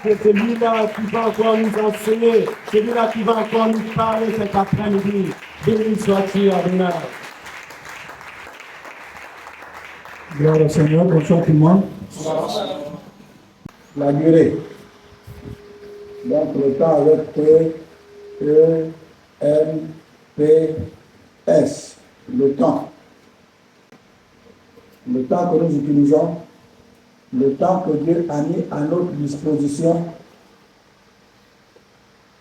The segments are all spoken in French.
c'est celui-là qui va encore nous enseigner, celui-là qui va encore nous parler cet après-midi. Béni sois-tu, Adonai. Gloire au Seigneur, bonsoir tout le monde. La durée. Donc le temps avec T, E, M, P, S. Le temps. Le temps que nous utilisons, le temps que Dieu a mis à notre disposition,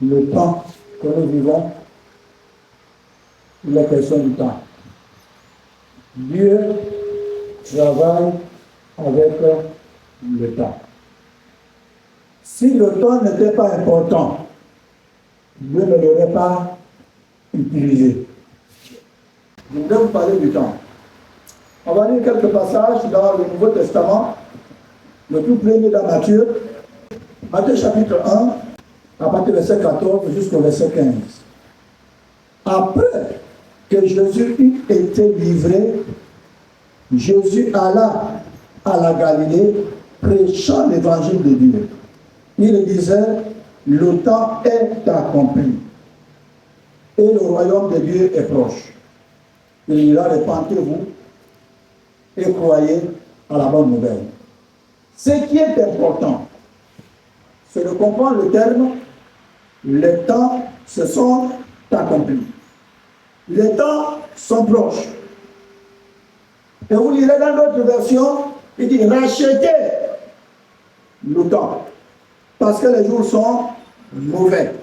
le temps que nous vivons, la question du temps. Dieu travaille avec le temps. Si le temps n'était pas important, Dieu ne l'aurait pas utilisé. Je voudrais vous parler du temps. On va lire quelques passages dans le Nouveau Testament, le tout premier dans Matthieu, Matthieu chapitre 1, à partir du verset 14 jusqu'au verset 15. Après que Jésus eut été livré, Jésus alla à la Galilée, prêchant l'évangile de Dieu. Il disait, le temps est accompli et le royaume de Dieu est proche. Il dira, repentez-vous et croyez à la bonne nouvelle. Ce qui est important, c'est de comprendre le terme, les temps se sont accomplis. Les temps sont proches. Et vous lirez dans d'autres versions, il dit rachetez le temps. Parce que les jours sont mauvais.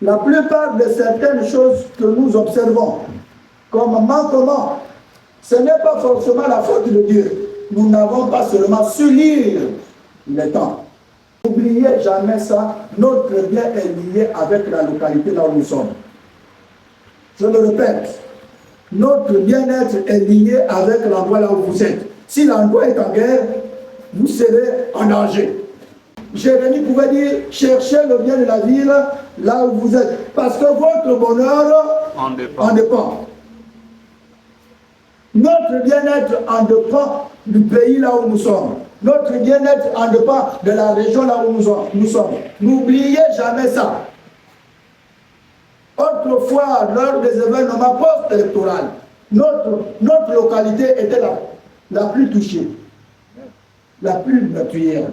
La plupart de certaines choses que nous observons comme manquement, ce n'est pas forcément la faute de Dieu. Nous n'avons pas seulement su lire les temps. N'oubliez jamais ça, notre bien est lié avec la localité là où nous sommes. Je le répète, notre bien-être est lié avec l'endroit là où vous êtes. Si l'endroit est en guerre, vous serez en danger. Jérémie pouvait dire, cherchez le bien de la ville là où vous êtes, parce que votre bonheur en dépend. Notre bien-être en dépend du pays là où nous sommes. Notre bien-être en dépend de la région là où nous sommes. N'oubliez jamais ça. Autrefois, lors des événements post-électoraux, notre localité était la plus touchée, la plus meurtrière.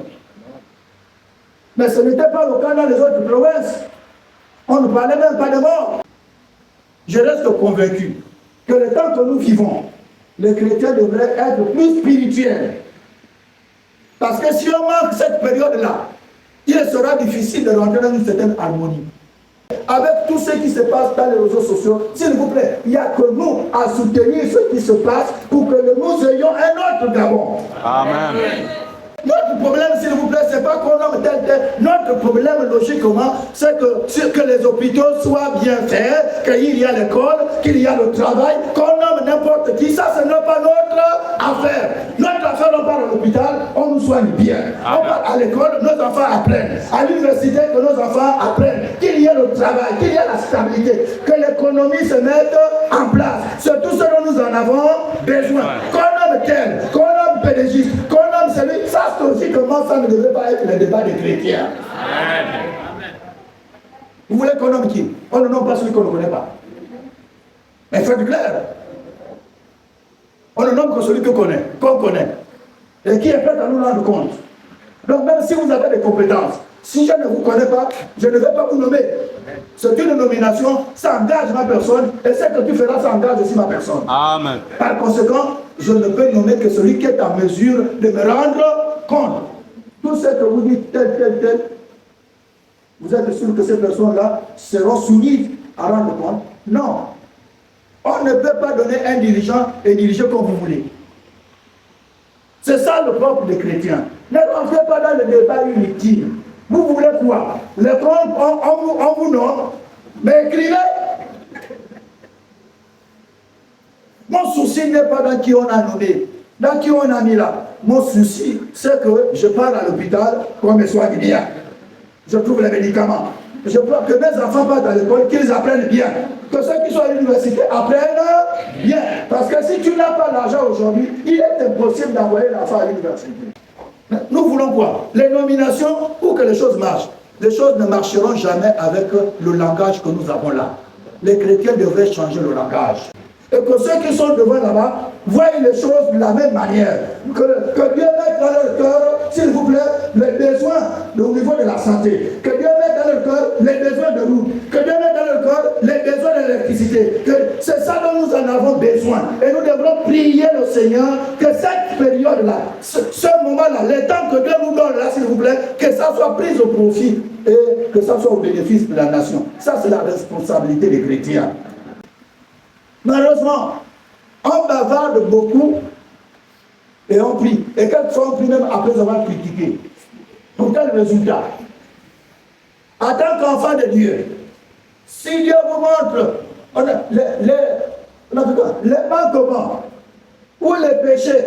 Mais ce n'était pas le cas dans les autres provinces. On ne parlait même pas de mort. Je reste convaincu que le temps que nous vivons, les chrétiens devraient être plus spirituels. Parce que si on manque cette période-là, il sera difficile de rentrer dans une certaine harmonie. Avec tout ce qui se passe dans les réseaux sociaux, s'il vous plaît, il n'y a que nous à soutenir ce qui se passe pour que nous ayons un autre Gabon. Amen. Notre problème, s'il vous plaît, ce n'est pas qu'on nomme tel. Notre problème, logiquement, c'est que les hôpitaux soient bien faits, qu'il y a l'école, qu'il y a le travail, qu'on nomme n'importe qui. Ça, ce n'est pas notre affaire. Notre affaire, on part à l'hôpital, on nous soigne bien. On part à l'école, nos enfants apprennent. À l'université, que nos enfants apprennent. Qu'il y ait le travail, qu'il y ait la stabilité, que l'économie se mette en place. C'est tout ce dont nous en avons besoin. Qu'on nomme tel, qu'on nomme pédagogiste, qu'on nomme celui, ça c'est aussi comment ça ne devrait pas être le débat des chrétiens. Amen. Vous voulez qu'on nomme qui? On ne nomme pas celui qu'on ne connaît pas. Mais faites clair. On ne nomme que celui qu'on connaît. Et qui est prêt à nous rendre compte. Donc même si vous avez des compétences, si je ne vous connais pas, je ne vais pas vous nommer. C'est une nomination, ça engage ma personne, et ce que tu feras, ça engage aussi ma personne. Amen. Par conséquent, je ne peux nommer que celui qui est en mesure de me rendre compte. Tout ce que vous dites, tel, vous êtes sûr que ces personnes-là seront soumises à rendre compte? Non. On ne peut pas donner un dirigeant et diriger comme vous voulez. C'est ça le propre des chrétiens. Ne rentrez pas dans le débat inutile. Vous voulez quoi? Les comptes, on vous nomme, mais écrivez. Mon souci n'est pas dans qui on a nommé, dans qui on a mis là. Mon souci, c'est que je pars à l'hôpital, qu'on me soigne bien. Je trouve les médicaments. Je veux que mes enfants partent à l'école, qu'ils apprennent bien. Que ceux qui sont à l'université apprennent bien. Parce que si tu n'as pas l'argent aujourd'hui, il est impossible d'envoyer l'enfant à l'université. Nous voulons quoi? Les nominations pour que les choses marchent. Les choses ne marcheront jamais avec le langage que nous avons là. Les chrétiens devraient changer le langage. Et que ceux qui sont devant là-bas voient les choses de la même manière. Que Dieu mette dans leur cœur, s'il vous plaît, les besoins au niveau de la santé. Que Dieu mette dans leur cœur les besoins de route. Que Dieu mette dans leur cœur les besoins d'électricité. C'est ça dont nous en avons besoin. Et nous devrons prier le Seigneur que cette période-là, ce moment-là, les temps que Dieu nous donne là, s'il vous plaît, que ça soit pris au profit et que ça soit au bénéfice de la nation. Ça, c'est la responsabilité des chrétiens. Malheureusement, on bavarde beaucoup et on prie. Et quelquefois, on prie même après avoir critiqué. Pour quel résultat? En tant qu'enfant de Dieu, si Dieu vous montre les manquements, ou les péchés,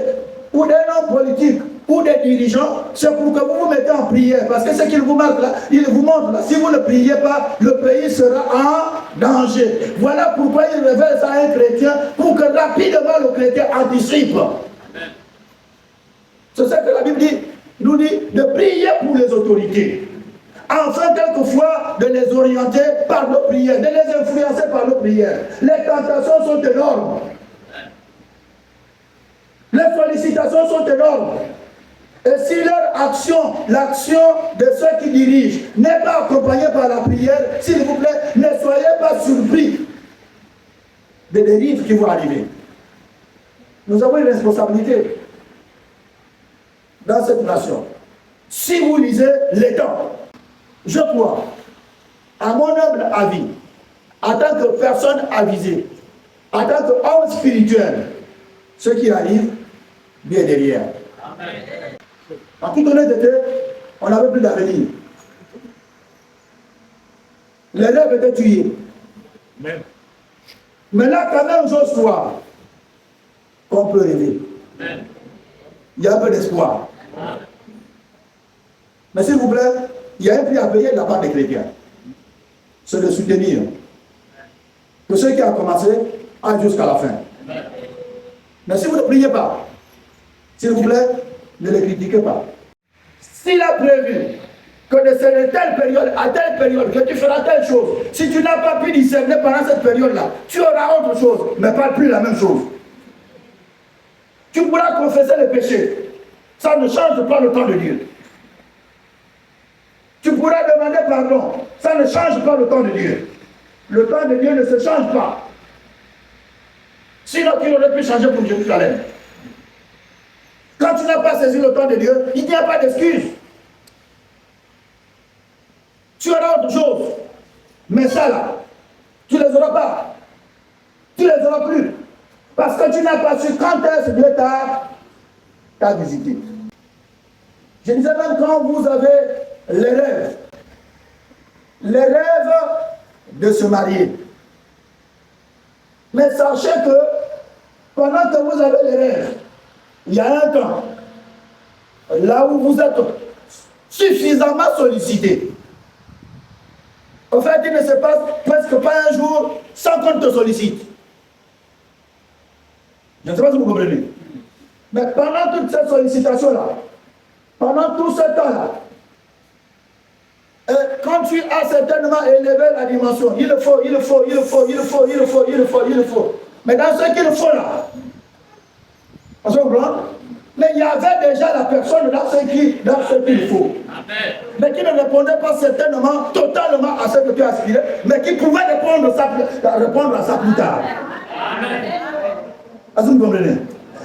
ou des hommes politiques, ou des dirigeants, c'est pour que vous vous mettez en prière. Parce que ce qu'il vous marque là, il vous montre là, si vous ne priez pas, le pays sera en danger. Voilà pourquoi il révèle ça à un chrétien, pour que rapidement le chrétien anticipe. C'est ça que la Bible dit, nous dit de prier pour les autorités. Enfin, quelquefois, de les orienter par nos prières, de les influencer par nos prières. Les tentations sont énormes. Les sollicitations sont énormes. Et si leur action, l'action de ceux qui dirigent, n'est pas accompagnée par la prière, s'il vous plaît, ne soyez pas surpris des dérives qui vont arriver. Nous avons une responsabilité dans cette nation. Si vous lisez les temps, je crois, à mon humble avis, en tant que personne avisée, en tant qu'homme spirituel, ce qui arrive bien derrière. Amen. En toute honnêteté, on n'avait plus d'avenir. Les rêves étaient tués. Amen. Mais là, quand même, j'ose croire qu'on peut rêver. Amen. Il y a un peu d'espoir. Mais s'il vous plaît, il y a un prix à payer de la part des chrétiens. C'est de soutenir que ceux qui ont commencé aillent jusqu'à la fin. Mais si vous ne priez pas, s'il vous plaît, ne les critiquez pas. S'il a prévu que de telle période à telle période, que tu feras telle chose, si tu n'as pas pu discerner pendant cette période-là, tu auras autre chose, mais pas plus la même chose. Tu pourras confesser les péchés. Ça ne change pas le temps de Dieu. Tu pourras demander pardon. Ça ne change pas le temps de Dieu. Le temps de Dieu ne se change pas. Sinon, tu aurais pu changer pour Jérusalem. Quand tu n'as pas saisi le temps de Dieu, il n'y a pas d'excuse. Tu auras autre chose. Mais ça là, tu ne les auras pas. Tu ne les auras plus. Parce que tu n'as pas su quand est-ce que Dieu t'a visité. Je disais même quand vous avez les rêves de se marier. Mais sachez que pendant que vous avez les rêves, il y a un temps, là où vous êtes suffisamment sollicité. En fait, il ne se passe presque pas un jour sans qu'on te sollicite. Je ne sais pas si vous comprenez. Mais pendant toute cette sollicitation-là, pendant tout ce temps-là, quand tu as certainement élevé la dimension, il le faut. Mais dans ce qu'il faut là, on se comprend? Mais il y avait déjà la personne dans ce qu'il faut. Amen. Mais qui ne répondait pas certainement, totalement à ce que tu aspirais, mais qui pouvait répondre à ça plus tard. Amen. Est-ce que vous comprenez?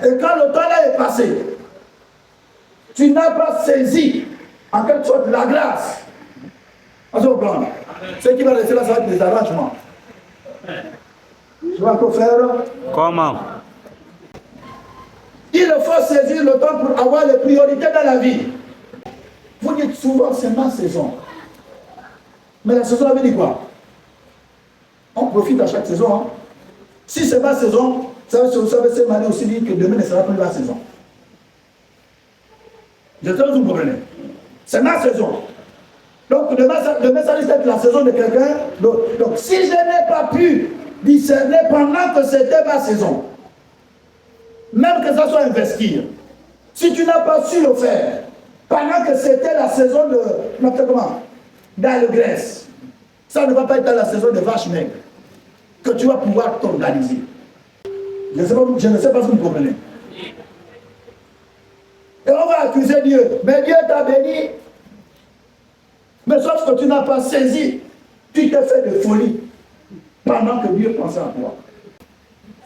Et quand le temps là est passé, tu n'as pas saisi en quelque sorte la grâce. On se comprend. Ce qui va rester là, ça va être des arrangements. Je vais encore faire. Comment? Il faut saisir le temps pour avoir les priorités dans la vie. Vous dites souvent, c'est ma saison. Mais la saison, ça veut dire quoi? On profite à chaque saison. Hein? Si c'est ma saison, ça veut cette année aussi dire que demain ne sera plus ma saison. Je sais que vous comprenez. C'est ma saison. Donc demain ça risque d'être la saison de quelqu'un d'autre. Donc si je n'ai pas pu discerner pendant que c'était ma saison, même que ça soit investir, si tu n'as pas su le faire, Pendant que c'était la saison de, d'allégresse. Ça ne va pas être dans la saison de vaches maigres que tu vas pouvoir t'organiser. Je ne sais pas si vous comprenez. Et on va accuser Dieu. Mais Dieu t'a béni. Mais sauf que tu n'as pas saisi. Tu t'es fait de folie pendant que Dieu pensait à toi.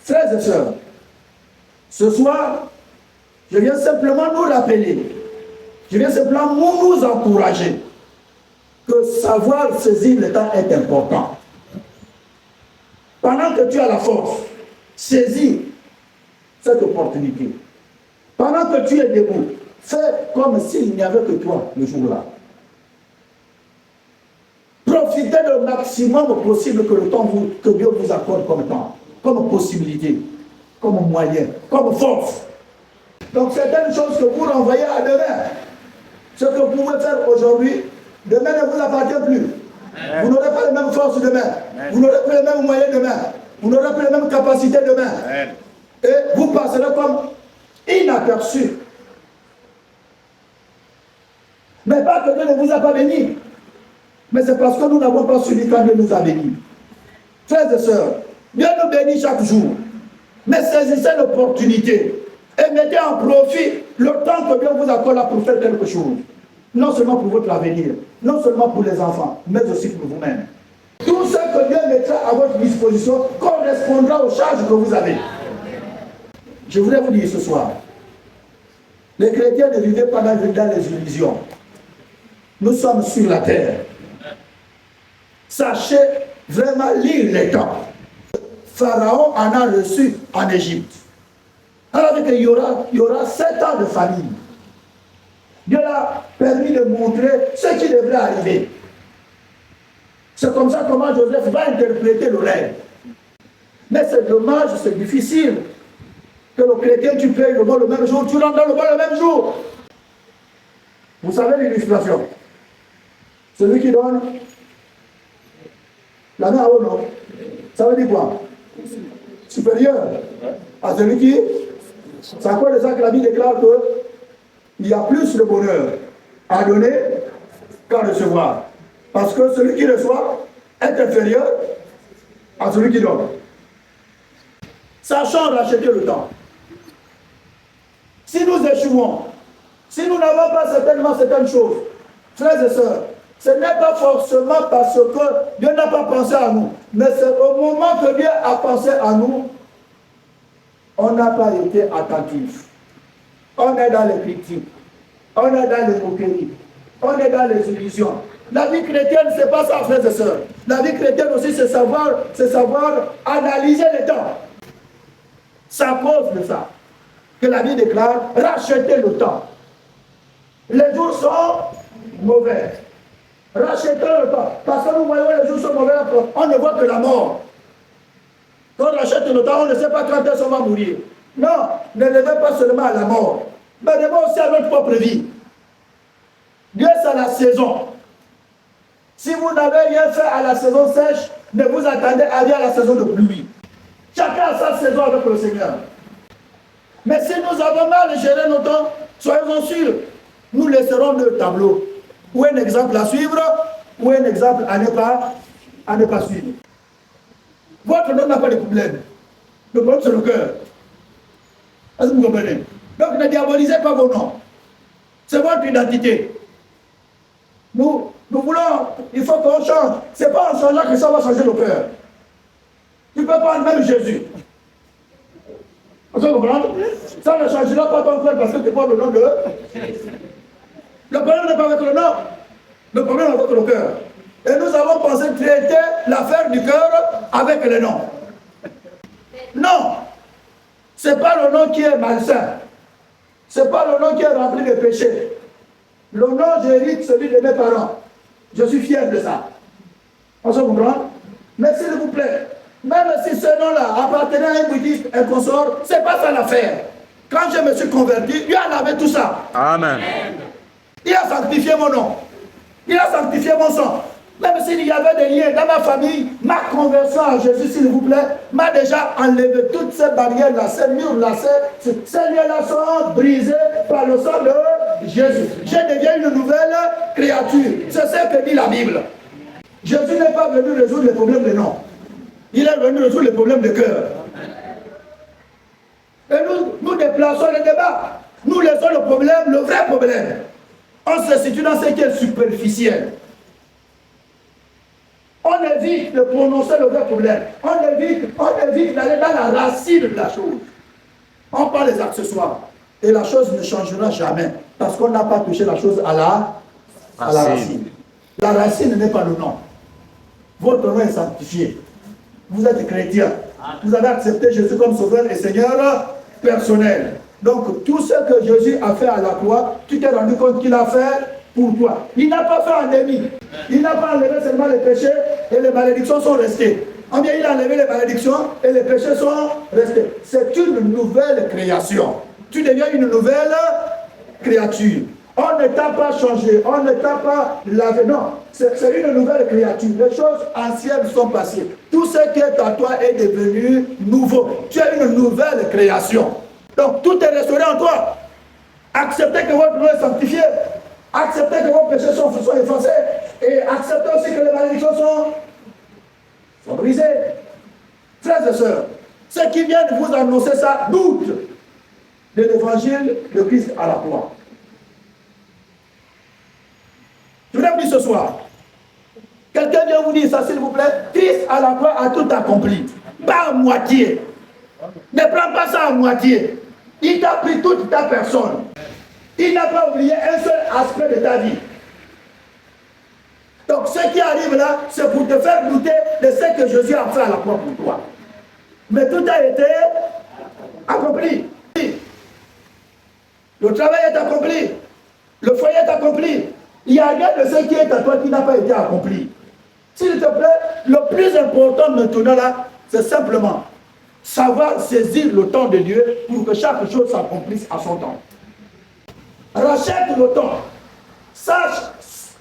Frères et sœurs, ce soir, je viens simplement nous rappeler, je viens simplement nous encourager que savoir saisir le temps est important. Pendant que tu as la force, saisis cette opportunité. Pendant que tu es debout, fais comme s'il n'y avait que toi le jour-là. Profitez le maximum possible que le temps que Dieu vous accorde comme temps, comme possibilité, comme moyen, comme force. Donc certaines choses que vous renvoyez à demain, ce que vous pouvez faire aujourd'hui, demain ne vous appartient plus. Amen. Vous n'aurez pas les mêmes forces demain. Amen. Vous n'aurez plus les mêmes moyens demain. Vous n'aurez plus les mêmes capacités demain. Amen. Et vous passerez comme inaperçu. Mais pas que Dieu ne vous a pas béni. Mais c'est parce que nous n'avons pas suivi quand Dieu nous a bénis. Frères et sœurs, Dieu nous bénit chaque jour. Mais saisissez l'opportunité et mettez en profit le temps que Dieu vous accorde pour faire quelque chose. Non seulement pour votre avenir, non seulement pour les enfants, mais aussi pour vous-même. Tout ce que Dieu mettra à votre disposition correspondra aux charges que vous avez. Je voudrais vous dire ce soir, les chrétiens ne vivaient pas dans les illusions. Nous sommes sur la terre. Sachez vraiment lire les temps. Pharaon en a reçu en Égypte. Alors qu'il y aura 7 ans de famine. Dieu a permis de montrer ce qui devrait arriver. C'est comme ça comment Joseph va interpréter le rêve. Mais c'est dommage, c'est difficile que le chrétien, tu payes le bon le même jour, tu rentres dans le bon le même jour. Vous savez l'illustration. Celui qui donne la main à haut, non? Ça veut dire quoi? Supérieur à celui qui... C'est à quoi de ça que la Bible déclare qu'il y a plus de bonheur à donner qu'à recevoir. Parce que celui qui reçoit est inférieur à celui qui donne. Sachant racheter le temps. Si nous échouons, si nous n'avons pas certainement certaines choses, frères et sœurs, ce n'est pas forcément parce que Dieu n'a pas pensé à nous, mais c'est au moment que Dieu a pensé à nous, on n'a pas été attentif. On est dans les critiques, on est dans les moqueries, on est dans les illusions. La vie chrétienne, c'est pas ça, frères et sœurs. La vie chrétienne aussi, c'est savoir analyser le temps. C'est à cause de ça que la Bible déclare racheter le temps. Les jours sont mauvais. Rachetez le temps. Parce que nous voyons les jours sont mauvais, on ne voit que la mort. Quand on rachète le temps, on ne sait pas quand est-ce qu'on va mourir. Non, ne rêvez pas seulement à la mort, mais rêvez aussi à notre propre vie. Dieu, c'est la saison. Si vous n'avez rien fait à la saison sèche, ne vous attendez à rien à la saison de pluie. Chacun a sa saison avec le Seigneur. Mais si nous avons mal géré nos temps, soyons sûrs, nous laisserons le tableau. Ou un exemple à suivre, ou un exemple à ne pas suivre. Votre nom n'a pas de problème. Le problème, c'est le cœur. Est-ce que vous comprenez? Donc ne diabolisez pas vos noms. C'est votre identité. Nous voulons, il faut qu'on change. Ce n'est pas en changeant que ça va changer le cœur. Tu ne peux pas même Jésus. Vous comprenez? Ça ne changera pas ton cœur parce que tu portes le nom de... Le problème n'est pas avec le nom. Le problème est avec le cœur. Et nous avons pensé traiter l'affaire du cœur avec le nom. Non. Ce n'est pas le nom qui est malsain. Ce n'est pas le nom qui est rempli de péché. Le nom, j'hérite celui de mes parents. Je suis fier de ça. On se comprend? Mais s'il vous plaît, même si ce nom-là appartenait à un bouddhiste, un consort, ce n'est pas ça l'affaire. Quand je me suis converti, Dieu en avait tout ça. Amen. Il a sanctifié mon nom. Il a sanctifié mon sang. Même s'il y avait des liens dans ma famille, ma conversion à Jésus, s'il vous plaît, m'a déjà enlevé toutes ces barrières-là, ces murs-là, ces liens-là sont brisés par le sang Jésus. Je deviens une nouvelle créature. C'est ce que dit la Bible. Jésus n'est pas venu résoudre les problèmes de nom. Il est venu résoudre les problèmes de cœur. Et nous déplaçons le débat. Nous laissons le problème, le vrai problème. On se situe dans ce qui est superficiel. On évite de prononcer le vrai problème. On évite d'aller dans la racine de la chose. On parle des accessoires. Et la chose ne changera jamais. Parce qu'on n'a pas touché la chose à la racine. La racine n'est pas le nom. Votre nom est sanctifié. Vous êtes chrétien. Vous avez accepté Jésus comme sauveur et Seigneur personnel. Donc tout ce que Jésus a fait à la croix, tu t'es rendu compte qu'il a fait pour toi. Il n'a pas fait un ennemi. Il n'a pas enlevé seulement les péchés et les malédictions sont restées. En bien, il a enlevé les malédictions et les péchés sont restés. C'est une nouvelle création. Tu deviens une nouvelle créature. On ne t'a pas changé, on ne t'a pas lavé. Non, c'est une nouvelle créature. Les choses anciennes sont passées. Tout ce qui est à toi est devenu nouveau. Tu es une nouvelle création. Donc tout est restauré en toi. Acceptez que votre nom est sanctifié. Acceptez que vos péchés sont effacés. Et acceptez aussi que les malédictions sont brisées. Frères et sœurs, ceux qui viennent vous annoncer ça doutent de l'évangile de Christ à la croix. Je voudrais vous dire ce soir, quelqu'un vient vous dire ça, s'il vous plaît, Christ à la croix a tout accompli. Pas à moitié. Ne prends pas ça à moitié. Il t'a pris toute ta personne. Il n'a pas oublié un seul aspect de ta vie. Donc ce qui arrive là, c'est pour te faire douter de ce que Jésus a fait à la croix pour toi. Mais tout a été accompli. Le travail est accompli. Le foyer est accompli. Il n'y a rien de ce qui est à toi qui n'a pas été accompli. S'il te plaît, le plus important maintenant là, c'est simplement savoir saisir le temps de Dieu pour que chaque chose s'accomplisse à son temps. Rachète le temps. Sache,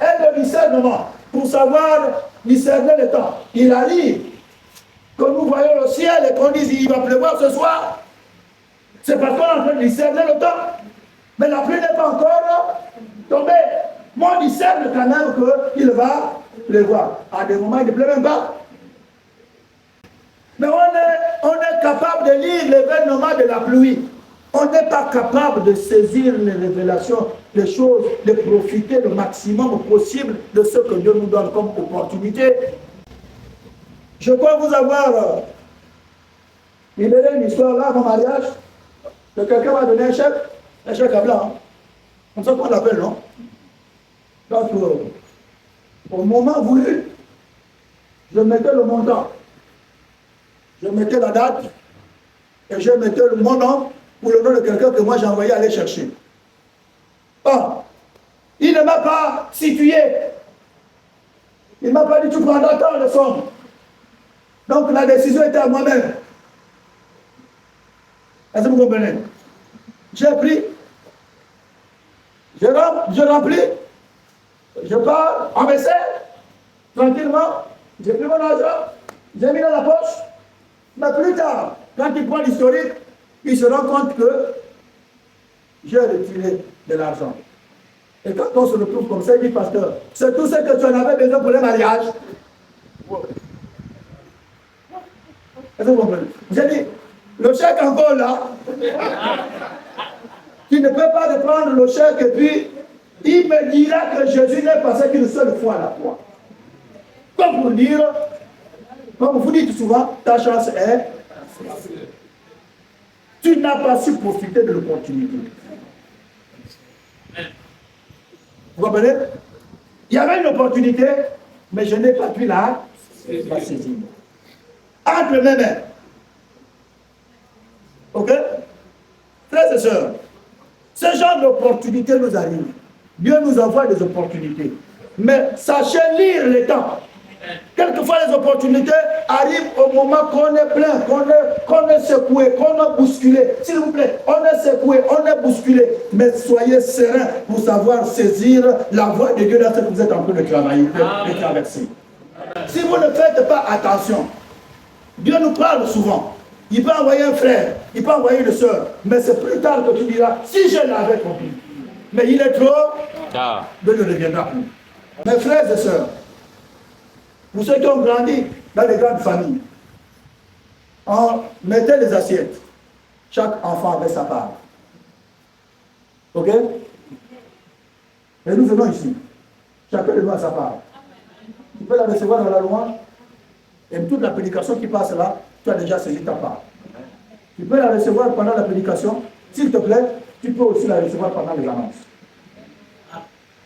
aie le discernement pour savoir discerner le temps. Il arrive que nous voyons le ciel et qu'on dise il va pleuvoir ce soir. C'est parce qu'on est en train de discerner le temps. Mais la pluie n'est pas encore tombée. Moi, on discerne quand même qu'il va pleuvoir. À des moments, il ne pleut même pas. Mais on est capable de lire l'événement de la pluie. On n'est pas capable de saisir les révélations, les choses, de profiter le maximum possible de ce que Dieu nous donne comme opportunité. Je crois vous avoir libéré une histoire là, à mon mariage, que quelqu'un m'a donné un chèque à blanc. Comme ça qu'on l'appelle, non? Donc, au moment voulu, je mettais le montant, je mettais la date, et je mettais mon nom pour le nom de quelqu'un que moi j'ai envoyé aller chercher. Bon, il ne m'a pas situé. Il ne m'a pas dit tu prendras tant de somme. Donc la décision était à moi-même. Est-ce que vous comprenez? J'ai pris, je remplis, je pars en vaisselle, tranquillement, j'ai pris mon argent, j'ai mis dans la poche, mais plus tard, quand il prend l'historique, il se rend compte que j'ai retiré de l'argent. Et quand on se retrouve comme ça, il dit, pasteur, c'est tout ce que tu en avais besoin pour le mariage. Est-ce que vous comprenez? J'ai dit, le chèque encore là, tu ne peux pas reprendre le chèque et puis il me dira que Jésus n'est passé qu'une seule fois à la croix. Comme pour dire, comme vous dites souvent, ta chance est... Tu n'as pas su profiter de l'opportunité. Vous comprenez? Il y avait une opportunité, mais je n'ai pas pu la saisir. Entre mes mains. Ok? Frères et sœurs, ce genre d'opportunité nous arrive. Dieu nous envoie des opportunités. Mais sachez lire les temps. Quelquefois, les opportunités arrivent au moment qu'on est plein, qu'on est secoué, qu'on est bousculé. S'il vous plaît, on est secoué, on est bousculé. Mais soyez sereins pour savoir saisir la voie de Dieu dans ce que vous êtes en train de travailler, de traverser. Si vous ne faites pas attention, Dieu nous parle souvent. Il peut envoyer un frère, il peut envoyer une soeur, mais c'est plus tard que tu diras, si je l'avais compris. mais il est trop tard. Dieu ne reviendra plus. Mes frères et sœurs, pour ceux qui ont grandi dans les grandes familles, on mettait les assiettes. Chaque enfant avait sa part. Ok? Et nous venons ici. Chacun de nous a sa part. Tu peux la recevoir dans la louange. Et toute la prédication qui passe là, tu as déjà saisi ta part. Tu peux la recevoir pendant la prédication. S'il te plaît, tu peux aussi la recevoir pendant les annonces.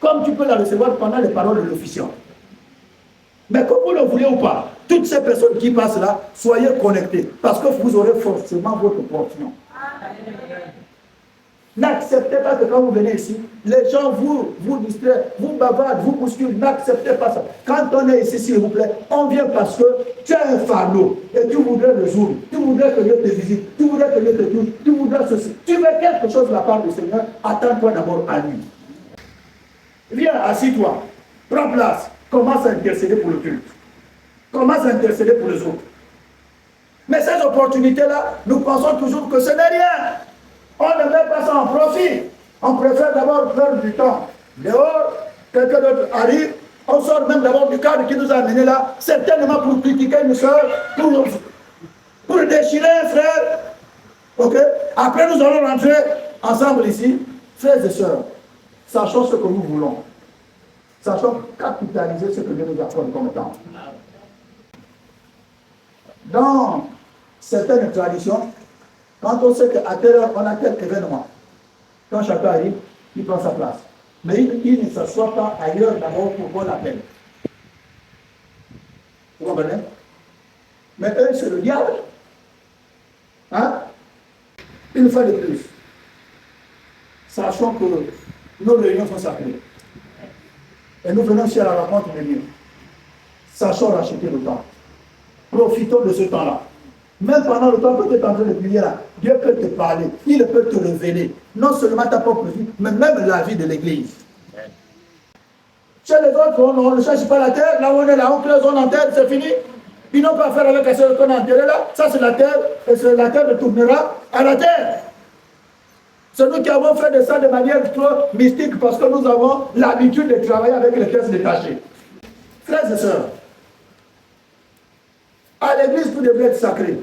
Comme tu peux la recevoir pendant les paroles de l'officiant. Mais comme vous le voulez ou pas, toutes ces personnes qui passent là, soyez connectés. Parce que vous aurez forcément votre portion. N'acceptez pas que quand vous venez ici, les gens vous distraient, vous bavardent, vous bousculent. N'acceptez pas ça. Quand on est ici, s'il vous plaît, on vient parce que tu as un fardeau et tu voudrais le jour. Tu voudrais que Dieu te visite. Tu voudrais que Dieu te touche. Tu voudrais ceci. Tu veux quelque chose de la part du Seigneur. Attends-toi d'abord à lui. Viens, assis-toi. Prends place. Commence à intercéder pour le culte. Commence à intercéder pour les autres. Mais ces opportunités-là, nous pensons toujours que ce n'est rien. On ne met pas ça en profit. On préfère d'abord perdre du temps. Dehors, quelqu'un d'autre arrive. On sort même d'abord du cadre qui nous a amenés là, certainement pour critiquer une soeur, pour déchirer un frère. Ok? Après, nous allons rentrer ensemble ici. Frères et sœurs, sachons ce que nous voulons. Sachons capitaliser ce que Dieu nous accorde comme temps. Dans certaines traditions, quand on sait qu'à telle heure, on a tel événement, quand chacun arrive, il prend sa place. Mais il ne s'assoit pas ailleurs d'abord pour qu'on l'appelle. Vous comprenez? Mais eux, c'est le diable. Hein? Une fois de plus, sachons que nos réunions sont sacrées. Et nous venons ici à la rencontre de Dieu. Sachons racheter le temps. Profitons de ce temps-là. Même pendant le temps que tu es en train de prier là, Dieu peut te parler, il peut te révéler. Non seulement ta propre vie, mais même la vie de l'Église. Chez les autres, on ne cherche pas la terre, là où on est là, on creuse, on enterre, c'est fini. Ils n'ont pas à faire avec ce qu'on a enterré là, ça c'est la terre, et la terre retournera à la terre. C'est nous qui avons fait de ça de manière trop mystique parce que nous avons l'habitude de travailler avec les pièces détachées. Frères et sœurs, à l'église, tout devrait être sacré.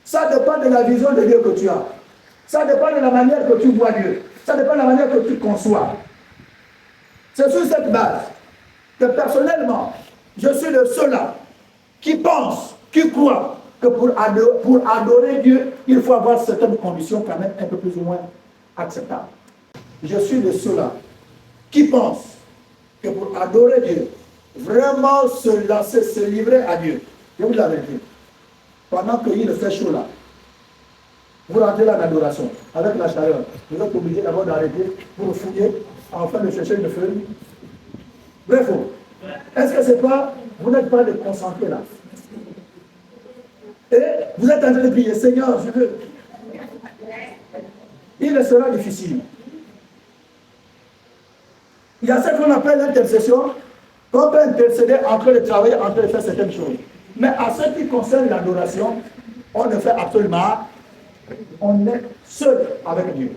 Ça dépend de la vision de Dieu que tu as. Ça dépend de la manière que tu vois Dieu. Ça dépend de la manière que tu conçois. C'est sur cette base que personnellement, je suis de ceux-là qui pensent, qui croient que pour adorer Dieu, il faut avoir certaines conditions quand même un peu plus ou moins acceptables. Je suis de ceux-là qui pensent que pour adorer Dieu, vraiment se lancer, se livrer à Dieu, je vous l'avais dit, pendant qu'il fait chaud là, vous rentrez là en adoration, avec la chaleur, vous êtes obligé d'abord d'arrêter pour fouiller, afin de chercher une feuille. Bref, est-ce que c'est pas, vous n'êtes pas déconcentré là? Et vous êtes en train de prier, Seigneur, je veux. Il sera difficile. Il y a ce qu'on appelle l'intercession, qu'on peut intercéder en train de travailler, en train de faire certaines choses. Mais à ce qui concerne l'adoration, on ne fait absolument, on est seul avec Dieu.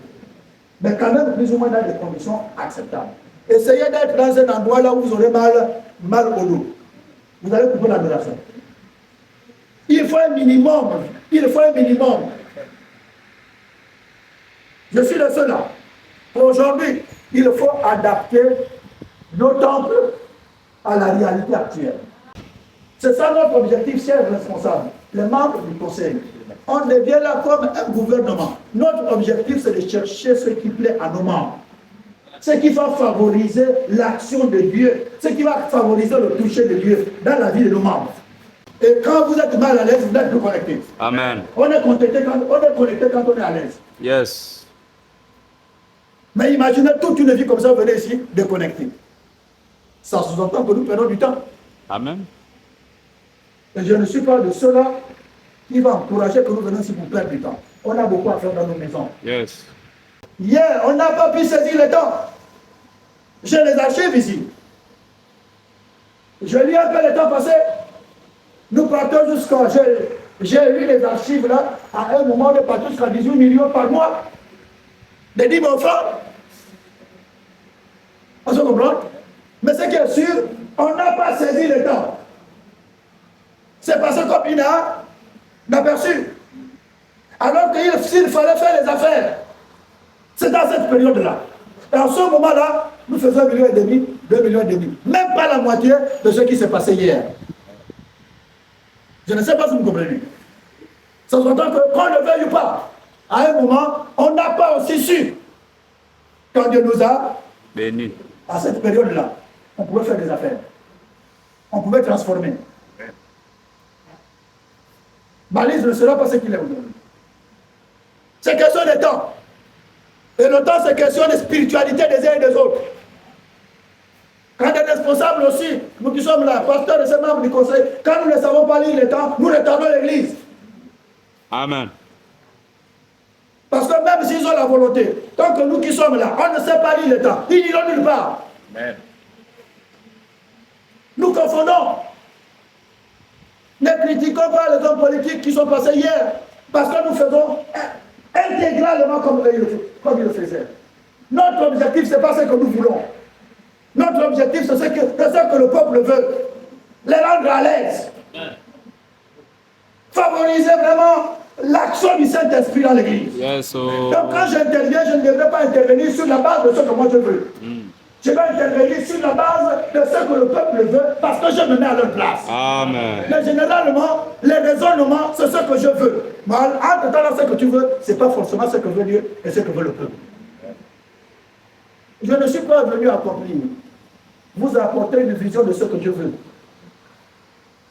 Mais quand même, plus ou moins dans des conditions acceptables. Essayez d'être dans un endroit là où vous aurez mal au dos. Vous allez couper l'adoration. Il faut un minimum. Il faut un minimum. Je suis le seul là. Aujourd'hui, il faut adapter nos temples à la réalité actuelle. C'est ça notre objectif, chers responsables, les membres du conseil. On devient là comme un gouvernement. Notre objectif, c'est de chercher ce qui plaît à nos membres. Ce qui va favoriser l'action de Dieu. Ce qui va favoriser le toucher de Dieu dans la vie de nos membres. Et quand vous êtes mal à l'aise, vous êtes plus connecté. Amen. On est connecté quand on est à l'aise. Yes. Mais imaginez toute une vie comme ça, venez ici, déconnecté. Ça sous-entend que nous perdons du temps. Amen. Et je ne suis pas de ceux-là qui va encourager que nous venions ici pour perdre du temps. On a beaucoup à faire dans nos maisons. Yes. Hier, on n'a pas pu saisir le temps. J'ai les archives ici. Je lis un peu le temps passé. Nous partons jusqu'à... J'ai lu les archives là. À un moment, on est parti jusqu'à 18 millions par mois. De 10 000 francs. On se comprend? Mais ce qui est sûr, on n'a pas saisi le temps. C'est parce qu'il n'a aperçu. Alors s'il fallait faire les affaires, c'est dans cette période-là. Et en ce moment-là, nous faisons 1,5 million, 2,5 millions. Même pas la moitié de ce qui s'est passé hier. Je ne sais pas si vous comprenez. Ça s'entend que, qu'on le veuille ou pas, à un moment, on n'a pas aussi su. Quand Dieu nous a bénis. À cette période-là, on pouvait faire des affaires. On pouvait transformer. Malise ne sera pas ce qu'il est aujourd'hui. C'est question de temps. Et le temps, c'est question de spiritualité des uns et des autres. Quand des responsables aussi, nous qui sommes là, pasteurs et ces membres du conseil, quand nous ne savons pas lire le temps, nous retardons l'église. Amen. Parce que même s'ils ont la volonté, tant que nous qui sommes là, on ne sait pas lire le temps, ils n'iront nulle part. Amen. Nous confondons. Ne critiquons pas les hommes politiques qui sont passés hier, parce que nous faisons intégralement comme ils le faisaient. Notre objectif, ce n'est pas ce que nous voulons. Notre objectif, c'est ce que le peuple veut. Les rendre à l'aise. Favoriser vraiment l'action du Saint-Esprit dans l'Église. Yes, oh. Donc quand j'interviens, je ne devrais pas intervenir sur la base de ce que moi je veux. Je vais intervenir sur la base de ce que le peuple veut, parce que je me mets à leur place. Amen. Mais généralement, les raisonnements, c'est ce que je veux. Mais entre temps, ce que tu veux, ce n'est pas forcément ce que veut Dieu et ce que veut le peuple. Je ne suis pas venu accomplir, vous apporter une vision de ce que je veux.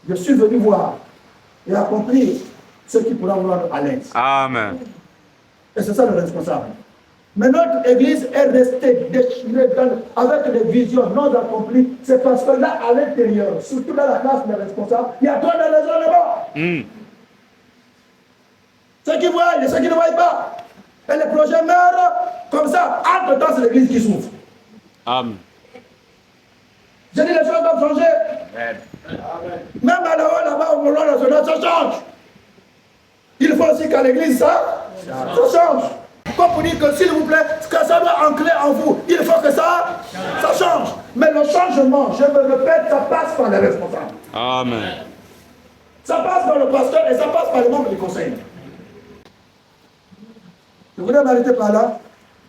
Je suis venu voir et accomplir ce qui pourra vous rendre à l'aise. Amen. Et c'est ça le responsable. Mais notre église est restée déchirée avec des visions non accomplies. C'est parce que là, à l'intérieur, surtout dans la classe des responsables, il y a trop de raisonnements. Ceux qui voient et ceux qui ne voient pas. Et les projets meurent comme ça. Entre-temps, c'est l'église qui souffre. Amen. Je dis les choses doivent changer. Amen. Même à là-bas, au Mont national, ça change. Il faut aussi qu'à l'église, ça change. Comme pour dire que, s'il vous plaît, que ça doit ancrer en vous, il faut que ça change. Mais le changement, je me répète, ça passe par les responsables. Amen. Ça passe par le pasteur et ça passe par les membres du conseil. Je voudrais m'arrêter par là,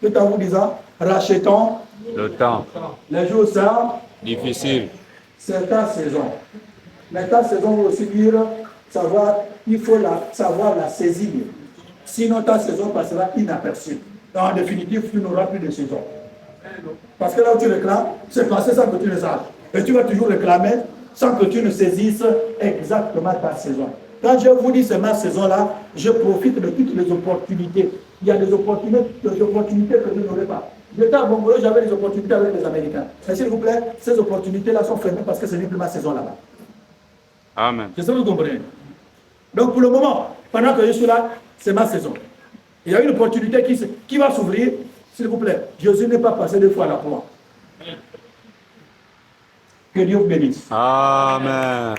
tout en vous disant, rachetons le temps. Les jours sont difficiles. C'est ta saison. Mais ta saison veut aussi dire, il faut savoir la saisir. Sinon ta saison passera inaperçue. En définitive, tu n'auras plus de saison. Parce que là où tu réclames, c'est passé sans que tu le saches. Et tu vas toujours réclamer sans que tu ne saisisses exactement ta saison. Quand je vous dis c'est ma saison là, je profite de toutes les opportunités. Il y a des opportunités que je n'aurai pas. J'étais à Bongo, j'avais des opportunités avec les Américains. Mais s'il vous plaît, ces opportunités là sont fermées parce que ce n'est plus ma saison là-bas. Amen. C'est ça que vous comprenez. Donc pour le moment, pendant que je suis là, c'est ma saison. Il y a une opportunité qui va s'ouvrir. S'il vous plaît, Jésus n'est pas passé 2 fois à la croix. Que Dieu vous bénisse. Amen.